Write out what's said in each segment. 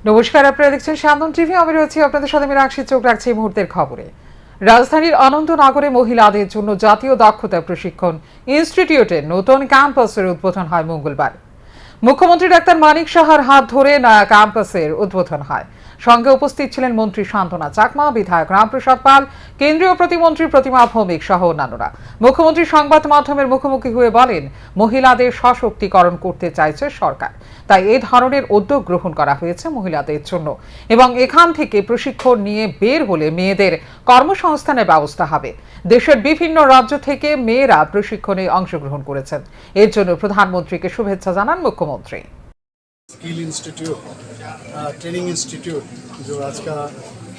নমস্কার, আপনারা দেখছেন শান্তন টিভি। আমি রয়েছি আপনাদের সাথে, আমি রাখছি চোখ রাখছি এই মুহূর্তের খবরে। রাজধানীর আনন্দনগরে মহিলাদের জন্য জাতীয় দক্ষতা প্রশিক্ষণ ইনস্টিটিউটের নতুন ক্যাম্পাসের উদ্বোধন হয় মঙ্গলবার। মুখ্যমন্ত্রী ডাক্তার মানিক সাহার হাত ধরে নয়া ক্যাম্পাসের উদ্বোধন হয়। সঙ্গে উপস্থিত ছিলেন মন্ত্রী শান্তনা চাকমা, বিধায়ক রামপ্রসাদ পাল, কেন্দ্রীয় প্রতিমন্ত্রী প্রতিমা ভৌমিক সহ অন্যান্যরা। মুখ্যমন্ত্রী সংবাদ মাধ্যমের মুখোমুখি হয়ে বলেন, মহিলাদের সশক্তিকরণ করতে চাইছে সরকার, তাই এই ধরনের উদ্যোগ গ্রহণ করা হয়েছে মহিলাদের জন্য এবং এখান থেকে প্রশিক্ষণ নিয়ে বের হলে মেয়েদের কর্মসংস্থানের ব্যবস্থা হবে। দেশের বিভিন্ন রাজ্য থেকে মেয়েরা প্রশিক্ষণে অংশগ্রহণ করেছেন। এর জন্য প্রধানমন্ত্রীকে শুভেচ্ছা জানান মুখ্যমন্ত্রী। स्किल इंस्टीट्यूट ट्रेनिंग इंस्टीट्यूट जो आज का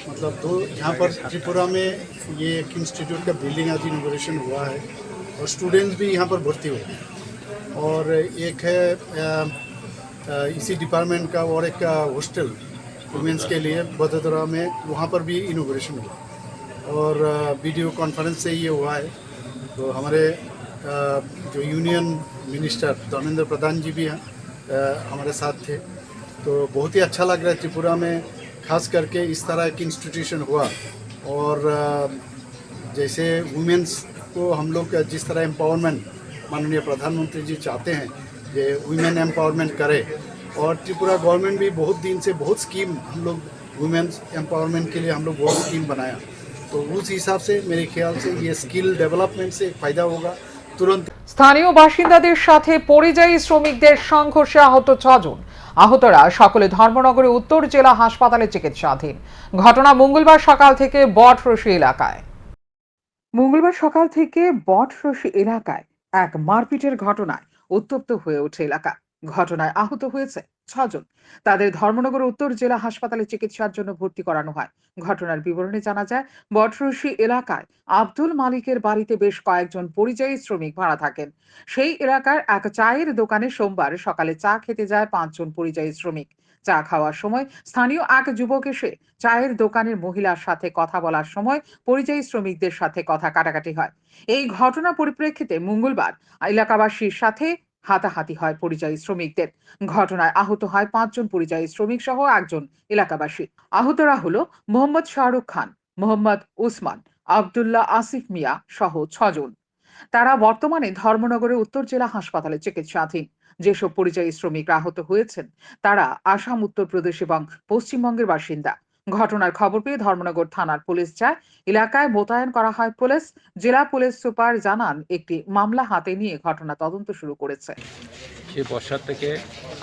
मतलब दो यहाँ पर त्रिपुरा में ये एक इंस्टीट्यूट का बिल्डिंग आज इनोग्रेशन हुआ है और स्टूडेंट्स भी यहाँ पर भर्ती हुए हैं। और एक है इसी डिपार्टमेंट का और एक हॉस्टल वुमेंस के लिए बड़ोदरा में, वहाँ पर भी इनोग्रेशन हुआ और वीडियो कॉन्फ्रेंस से ये हुआ है। तो हमारे जो यूनियन मिनिस्टर धर्मेंद्र प्रधान जी भी हैं हमारे साथ थे। तो बहुत ही अच्छा लग रहा है त्रिपुरा में खास करके इस तरह एक इंस्टीट्यूशन हुआ। और जैसे वुमेन्स को हम लोग जिस तरह एम्पावरमेंट माननीय प्रधानमंत्री जी चाहते हैं कि वुमेन एम्पावरमेंट करे, और त्रिपुरा गवर्नमेंट भी बहुत दिन से बहुत स्कीम हम लोग वुमेन्स एम्पावरमेंट के लिए हम लोग बहुत स्कीम बनाया। तो उस हिसाब से मेरे ख्याल से ये स्किल डेवलपमेंट से फ़ायदा होगा तुरंत। স্থানীয় বাসিন্দাদের সাথে পরিযায়ী শ্রমিকদের সংঘর্ষে আহত 6 জন। আহতরা সকলে ধর্মনগরে উত্তর জেলা হাসপাতালে চিকিৎসাধীন। ঘটনা মঙ্গলবার সকাল থেকে বটরশি এলাকায় এক মারপিটের ঘটনায় উত্তপ্ত হয়ে ওঠে এলাকা। ঘটনায় আহত হয়েছে 6 জন। তাদের ধর্মনগর উত্তর জেলা হাসপাতালে চিকিৎসার জন্য ভর্তি করানো হয়। ঘটনার বিবরণে জানা যায়, বটরশি এলাকায় আব্দুল মালিকের বাড়িতে বেশ কয়েকজন পরিযায়ী শ্রমিক ভাড়া থাকেন। সেই এলাকার এক চায়ের দোকানে সোমবার সকালে চা খেতে যায় 5 জন পরিযায়ী শ্রমিক। চা খাওয়ার সময় স্থানীয় এক যুবক এসে চায়ের দোকানের মহিলার সাথে কথা বলার সময় পরিযায়ী শ্রমিকদের সাথে কথা কাটাকাটি হয়। এই ঘটনার পরিপ্রেক্ষিতে মঙ্গলবার এলাকাবাসীর সাথে হাতাহাতি হয় পরিযায়ী শ্রমিকদের। ঘটনায় আহত হয় 5 জন পরিযায়ী শ্রমিক সহ একজন এলাকাবাসী। আহতরা হলো মোহাম্মদ শাহরুখ খান, মোহাম্মদ উসমান, আব্দুল্লাহ আসিফ মিয়া সহ 6 জন। তারা বর্তমানে ধর্মনগরে উত্তর জেলা হাসপাতালে চিকিৎসাধীন। যেসব পরিযায়ী শ্রমিকরা আহত হয়েছেন তারা আসাম, উত্তরপ্রদেশ এবং পশ্চিমবঙ্গের বাসিন্দা। ঘটনার খবর পেয়ে ধর্মনগর থানার পুলিশ যায়। এলাকায় মোতায়েন করা হয় পুলিশ। জেলা পুলিশ সুপার জানান, একটি মামলা হাতে নিয়ে ঘটনা তদন্ত শুরু করেছে। সেই বর্ষার থেকে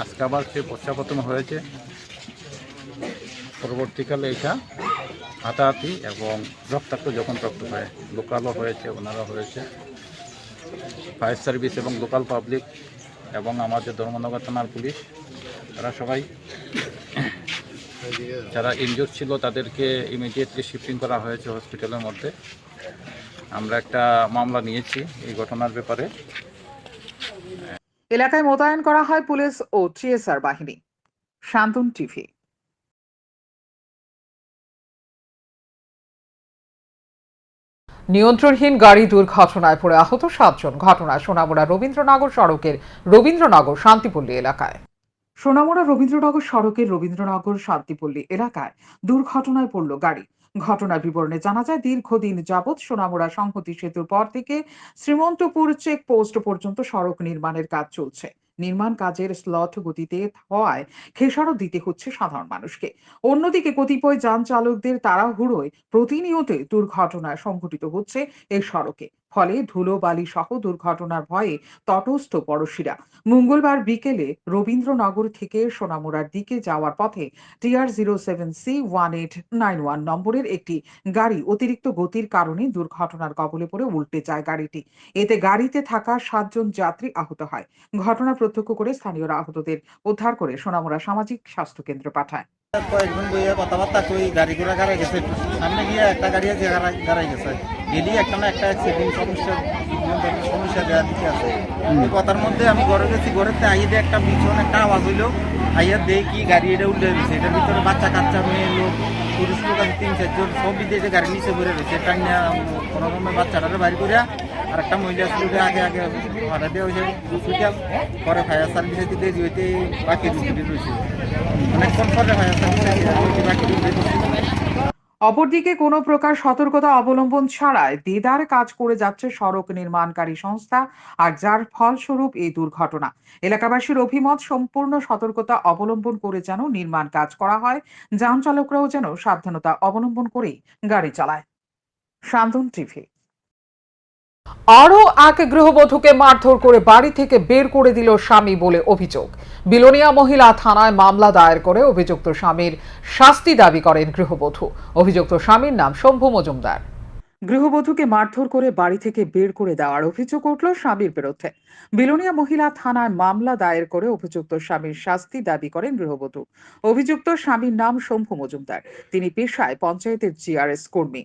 আজকে আবার সে বর্ষাপতন হয়েছে। পরবর্তীকালে এটা হাতাহাতি এবং রক্তাক্ত যখন রক্ত হয়, লোকালও হয়েছে, ওনারা হয়েছে। ফায়ার সার্ভিস এবং লোকাল পাবলিক এবং আমাদের ধর্মনগর থানার পুলিশ, তারা সবাই যারা ইনজুর্ড ছিল তাদেরকে ইমিডিয়েটলি শিফটিং করা হয়েছে হসপিটালের মধ্যে। আমরা একটা মামলা নিয়েছি এই ঘটনার ব্যাপারে। এলাকায় মোতায়েন করা হয় পুলিশ ও টিএসআর বাহিনী। শান্তন টিভি। নিয়ন্ত্রণহীন গাড়ি দুর্ঘটনায় পড়ে আহত 7 জন। ঘটনা সোনামুড়া রবীন্দ্রনগর সড়কের রবীন্দ্রনগর শান্তিপল্লী এলাকায়। সোনামুড়া রবীন্দ্রনগর সড়কের রবীন্দ্রনগর শান্তিপল্লী এলাকায় দুর্ঘটনায় পড়ল গাড়ি। ঘটনার বিবরণে জানা যায়, দীর্ঘদিন যাবৎ সোনামুড়া সংহতি সেতুর পর থেকে শ্রীমন্তপুর চেকপোস্ট পর্যন্ত সড়ক নির্মাণের কাজ চলছে। নির্মাণ কাজের স্লথ গতিতে হওয়ায় খেসারত দিতে হচ্ছে সাধারণ মানুষকে। অন্যদিকে কতিপয় যান চালকদের তাড়াহুড়োয় প্রতিনিয়ত দুর্ঘটনা সংঘটিত হচ্ছে এই সড়কে। ফলে ধুলো বালি সহ দুর্ঘটনার ভয়ে তটস্থ পড়শিরা। মঙ্গলবার বিকেলে রবীন্দ্রনগর থেকে সোনামুড়ার দিকে যাওয়ার পথে TR07C1891 নম্বরের একটি গাড়ি অতিরিক্ত গতির কারণে দুর্ঘটনার কবলে পড়ে উল্টে যায় গাড়িটি। এতে গাড়িতে থাকা 7 জন যাত্রী আহত হয়। ঘটনা প্রত্যক্ষ করে স্থানীয়রা আহতদের উদ্ধার করে সোনামুড়া সামাজিক স্বাস্থ্য কেন্দ্রে পাঠায়। কয়েকজন বইয়া কথাবার্তা কই গাড়ি ঘোড়া গাড়াই গেছে, সামনে গিয়ে একটা গাড়ি আছে গাড়াই গেছে। ডেলি একটা না একটা অ্যাক্সিডেন্ট সমস্যা দেওয়া দিতে আছে। এই কথার মধ্যে আমি ঘরে গেছি, ঘরেতে আইয়ে দিয়ে একটা পিছনে একটা আওয়াজ হইলো, আইয়া দিয়ে কি গাড়ি এটা উল্টে রয়েছে। এটার ভিতরে বাচ্চা কাচ্চা মেয়ে লোক, পুরুষ লোক আছে 3-4 জন, সব বিদেশে গাড়ি নিচে ঘুরে রয়েছে। এটা নিয়ে কোনো রকমের বাচ্চাটারে বাইর করিয়া আর একটা মহিলা স্কুলে আগে ভাড়া দেওয়া হয়েছে হসপিটাল, পরে ফায়ার সার্ভিসে দেরি হইতে বাকি রয়েছে। অনেকক্ষণ পরে হয় বাকি অপরদিকে কোনো প্রকার সতর্কতা অবলম্বন ছাড়াই দেদার কাজ করে যাচ্ছে সড়ক নির্মাণকারী সংস্থা, আর যার ফলস্বরূপ এই দুর্ঘটনা। এলাকাবাসীর অভিমত, সম্পূর্ণ সতর্কতা অবলম্বন করে যেন নির্মাণ কাজ করা হয়, যান চালকরাও যেন সাবধানতা অবলম্বন করেই গাড়ি চালায়। শান্তন টিভি। আরও এক গৃহবধূকে মারধর করে বাড়ি থেকে বের করে দিল স্বামী বলে অভিযোগ। বিলোনিয়া মহিলা থানায় মামলা দায়ের করে অভিযুক্ত স্বামীর শাস্তি দাবি করেন গৃহবধূ। অভিযুক্ত স্বামীর নাম শম্ভু মজুমদার। গৃহবধূকে মারধর করে বাড়ি থেকে বের করে দেওয়ার অভিযোগ উঠল স্বামীর বিরুদ্ধে। বিলোনিয়া মহিলা থানায় মামলা দায়ের করে অভিযুক্ত স্বামীর শাস্তি দাবি করেন গৃহবধূ। অভিযুক্ত স্বামীর নাম শম্ভু মজুমদার। তিনি পেশায় পঞ্চায়েতের জিআরএস কর্মী।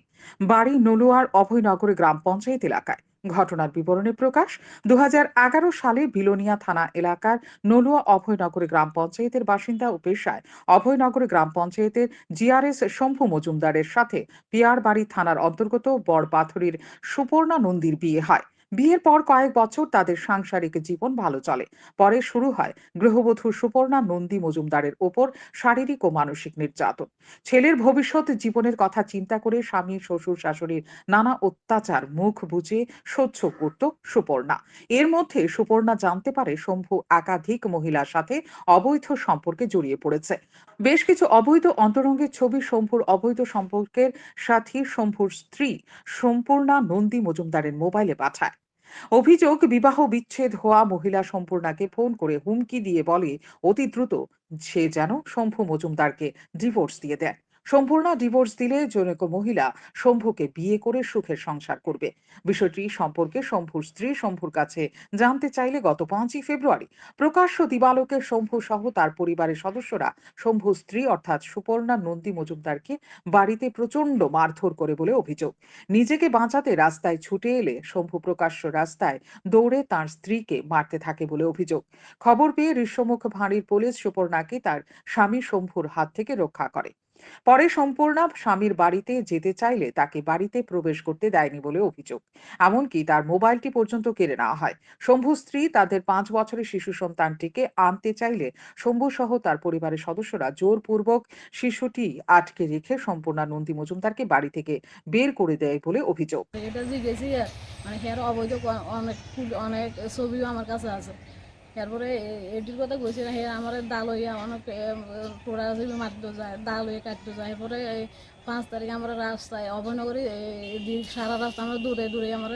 বাড়ি নলুয়ার অভয়নগর গ্রাম পঞ্চায়েত এলাকায়। ঘটনার বিবরণী প্রকাশ, 2011 সালে বিলোনিয়া থানা এলাকার নলুয়া অভয়নগর গ্রাম পঞ্চায়েতের বাসিন্দা ও পেশায় অভয়নগর গ্রাম পঞ্চায়েতের জিআরএস শম্ভু মজুমদারের সাথে পিয়ারবাড়ি থানার অন্তর্গত বড়পাথরির সুপর্ণা নন্দীর বিয়ে হয়। বিয়ের পর কয়েক বছর তাদের সাংসারিক জীবন ভালো চলে। পরে শুরু হয় গৃহবধূ সুপর্ণা নন্দী মজুমদারের ওপর শারীরিক ও মানসিক নির্যাতন। ছেলের ভবিষ্যৎ জীবনের কথা চিন্তা করে স্বামী, শ্বশুর, শাশুড়ির নানা অত্যাচার মুখ বুজে সহ্য করত সুপর্ণা। এর মধ্যে সুপর্ণা জানতে পারে শম্ভু একাধিক মহিলার সাথে অবৈধ সম্পর্কে জড়িয়ে পড়েছে। বেশ কিছু অবৈধ অন্তরঙ্গের ছবি শম্ভুর অবৈধ সম্পর্কের সাথী শম্ভুর স্ত্রী সম্পূর্ণা নন্দী মজুমদারের মোবাইলে পাঠায়। অভিযোগ, বিবাহ বিচ্ছেদ হওয়া মহিলা সম্পূর্ণাকে ফোন করে হুমকি দিয়ে বলে অতি দ্রুত সে যেন শম্ভু মজুমদারকে ডিভোর্স দিয়ে দেয়। সম্পূর্ণা ডিভোর্স দিলে জনৈক মহিলা শম্ভুকে বিয়ে করে সুখের সংসার করবে। বিষয়টি সম্পর্কে শম্ভুর স্ত্রী শম্ভুর কাছে জানতে চাইলে গত 5ই ফেব্রুয়ারি প্রকাশ্য দিবালোকে শম্ভু সহ তার পরিবারের সদস্যরা শম্ভুর স্ত্রী অর্থাৎ সুপর্ণা নন্দী মজুমদারকে বাড়িতে প্রচন্ড মারধর করে বলে অভিযোগ। নিজেকে বাঁচাতে রাস্তায় ছুটে এলে শম্ভু প্রকাশ্য রাস্তায় দৌড়ে তার স্ত্রীকে মারতে থাকে বলে অভিযোগ। খবর পেয়ে ঋষ্যমুখ ভাঁড়ির পুলিশ সুপর্ণাকে তার স্বামী শম্ভুর হাত থেকে রক্ষা করে। পরে সম্পূর্ণা স্বামীর বাড়িতে যেতে চাইলে তাকে বাড়িতে প্রবেশ করতে দেয়নি বলে অভিযোগ। এমনকি তার মোবাইলটি পর্যন্ত কেড়ে নেওয়া হয়। শম্ভুর স্ত্রী তাদের 5 বছরের শিশু সন্তানটিকে আনতে চাইলে শম্ভু সহ তার পরিবারের সদস্যরা জোরপূর্বক শিশুটি আটকে রেখে সম্পূর্ণা নন্দী মজুমদারকে বাড়ি থেকে বের করে দেয় বলে অভিযোগ। এটা জিজ্ঞেসি মানে হের অবৈধ অনেক ছবিও আমার কাছে আছে। এরপরে এটির কথা কইছি না, হে আমার ডাল হইয়া অনেক টোড়া মারতে যায়, ডাল হয়ে কাটতে যায়। এরপরে 5 তারিখে আমরা রাস্তায় অভয়নগরে সারা রাস্তা আমরা দূরে দূরে আমার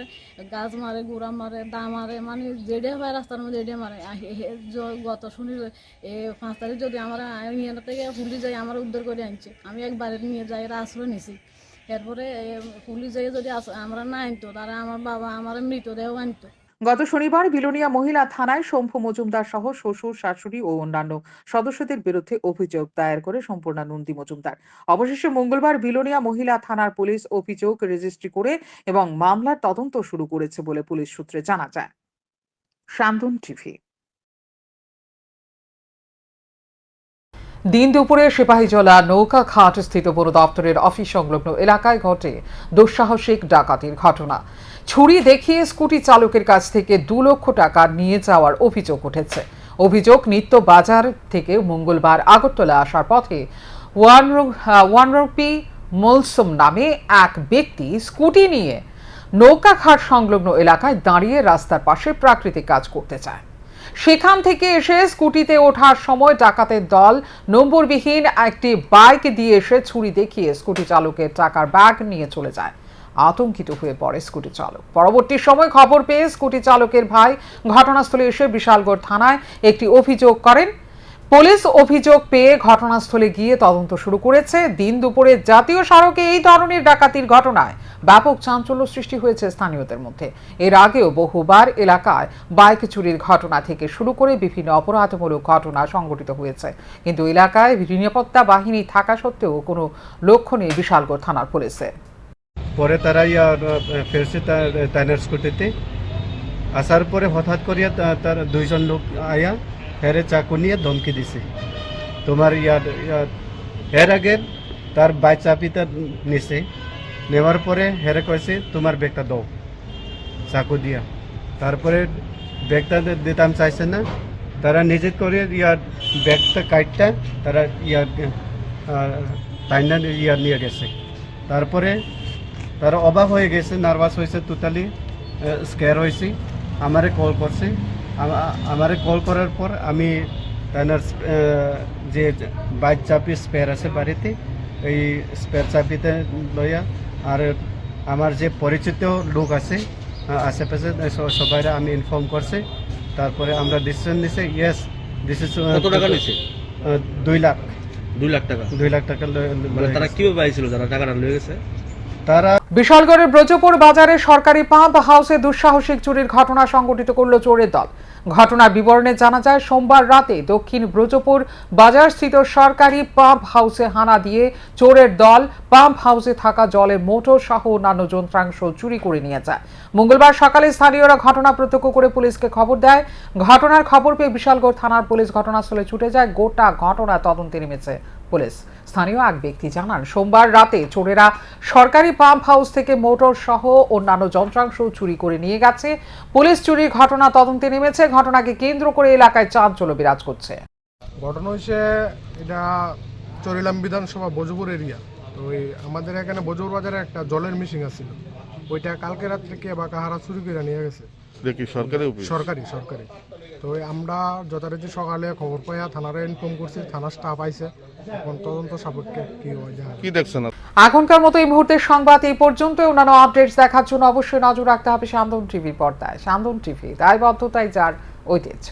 গাছ মারে, গুড়া মারে, দা মারে, মানে যেটা হয় রাস্তার মধ্যে এডিয়া মারে। গত শনিবার 5 তারিখ যদি আমরা ইয়ে থেকে পুলিশ যাই আমার উদ্ধার করে আনছে। আমি একবারে নিয়ে যাই, আশ্রয় নিছি। এরপরে পুলিশ যাই যদি আমরা না আনতো, তারা আমার বাবা আমার মৃতদেহ আনতো। গত শনিবার বিলোনিয়া মহিলা থানায় শম্ভু মজুমদার সহ শ্বশুর, শাশুড়ি ও অন্যান্য সদস্যদের বিরুদ্ধে অভিযোগ দায়ের করে সম্পূর্ণা নন্দী মজুমদার। অবশেষে মঙ্গলবার বিলোনিয়া মহিলা থানার পুলিশ অভিযোগ রেজিস্ট্রি করে এবং মামলার তদন্ত শুরু করেছে বলে পুলিশ সূত্রে জানা যায়। শান্তন টিভি। দিন দুপুরে সিপাহীজলা নৌকা ঘাট স্থিত বন দপ্তরের অফিস সংলগ্ন এলাকায় ঘটে দুঃসাহসিক ডাকাতির ঘটনা। ছুরি দেখিয়ে স্কুটি চালকের কাছ থেকে 2 লক্ষ টাকা নিয়ে যাওয়ার অভিযোগ উঠেছে। অভিযোগ, নিত্য বাজার থেকে মঙ্গলবার আগরতলা আসার পথে ওয়ানরপি মলসুম নামে এক ব্যক্তি স্কুটি নিয়ে নৌকা ঘাট সংলগ্ন এলাকায় দাঁড়িয়ে রাস্তার পাশে প্রাকৃতিক কাজ করতে চায়। সেখান থেকে এসে স্কুটিতে ওঠার সময় ডাকাতের দল নম্বরবিহীন একটি বাইক দিয়ে এসে ছুরি দেখিয়ে স্কুটি চালকের টাকার ব্যাগ নিয়ে চলে যায়। আতঙ্কিত হয়ে পড়ে স্কুটি চালক। পরবর্তী সময় খবর পেয়ে স্কুটি চালকের ভাই ঘটনাস্থলে এসে বিশালগড় থানায় একটি অভিযোগ করেন। পুলিশ অভিযোগ পেয়ে ঘটনাস্থলে গিয়ে তদন্ত শুরু করেছে। দিন দুপুরে জাতীয় সড়কে এই ধরনের ডাকাতির ঘটনায় ব্যাপক চাঞ্চল্য সৃষ্টি হয়েছে স্থানীয়দের মধ্যে। এর আগেও বহুবার এলাকায় বাইক চুরির ঘটনা থেকে শুরু করে বিভিন্ন অপরাধমূলক ঘটনা সংঘটিত হয়েছে, কিন্তু এলাকায় নিরাপত্তা বাহিনী থাকা সত্ত্বেও কোনো লক্ষ্য নেই বিশালগড় থানার পুলিশের। পরে তারা ফেরছে তাইনার স্কুটিতে আসার পরে হঠাৎ করিয়া তার 2 জন লোক আয়া হেরে চাকু নিয়ে ধমকি দিছে। তোমার এর আগে তার বাইক চাপিটা নিছে, নেওয়ার পরে হেরে কয়েছে তোমার ব্যাগটা দাও চাকু দিয়া। তারপরে ব্যাগটা দিতাম চাইছে না, তারা নিজে করে ইয়ার ব্যাগটা কাটটা তারা ইয়ার টাইনা ইয়ার নিয়ে গেছে। তারপরে তারা অবাক হয়ে গেছে, নার্ভাস হয়েছে, টোটালি স্কেয়ার হয়েছি। আমারে কল করছে, আমারে কল করার পর আমি তাইনার যে বাইক চাপি স্পেয়ার আছে বাড়িতে, এই স্পেয়ার চাপিতে লইয়া আর আমার যে পরিচিত লোক আছে আশেপাশে সবাই আমি ইনফর্ম করছি। তারপরে আমরা ডিসিশন নিছি, ইয়েস দিস ইজ কত টাকা নিছে? 2 লাখ 2 লাখ টাকা। 2 লাখ টাকা মানে তারা কিভাবে আইছিল যারা টাকাটা লয়ে গেছে? তারা বিশালগড়ের ব্রজপুর বাজারে সরকারি পাম্প হাউসে দুঃসাহসিক চুরির ঘটনা সংঘটিত করল চোরের দল। ঘটনার বিবরণে জানা যায়, সোমবার রাতে দক্ষিণ ব্রজপুর বাজারস্থিত সরকারি পাম্প হাউসে হানা দিয়ে চোরের দল পাম্প হাউসে থাকা জলের মোটর সহ অন্যান্য যন্ত্রাংশ চুরি করে নিয়ে যায়। মঙ্গলবার সকালে স্থানীয়রা ঘটনা প্রত্যক্ষ করে পুলিশকে খবর দেয়। ঘটনার খবর পেয়ে বিশালগড় থানার পুলিশ ঘটনাস্থলে ছুটে যায়। গোটা ঘটনা তদন্তে নেমেছে পুলিশ। স্থানীয় এক ব্যক্তি জানান, সোমবার রাতে চোরেরা সরকারি পাম্প হাউস থেকে মোটর সহ অন্যান্য যন্ত্রাংশ চুরি করে নিয়ে গেছে। পুলিশ চুরির ঘটনা তদন্তে নেমেছে। ঘটনাকে কেন্দ্র করে এলাকায় চাঞ্চল্য বিরাজ করছে। ঘটনা হয়েছে, এটা চরিলাম বিধানসভা বজপুর এরিয়া। তো আমাদের এখানে বজপুর বাজারে একটা জলের মেশিন আছিল, ওইটা কালকে রাত্রে কে বা কাহারা চুরি করে নিয়ে গেছে। সরকারি। তো আমরা যথারীতি সকালে খবর পাইয়া থানারে ইনফর্ম করছি, থানার স্টাফ আইছে, এখন তদন্ত সাপেক্ষে কি হয় কি দেখছেন। এখনকার মতো এই মুহূর্তের সংবাদ এই পর্যন্ত। অন্যান্য আপডেটস দেখার জন্য অবশ্যই নজর রাখতে হবে সান্দন টিভির পর্দায়। সান্দন টিভি দায়বদ্ধতায় যার ঐতিহ্য।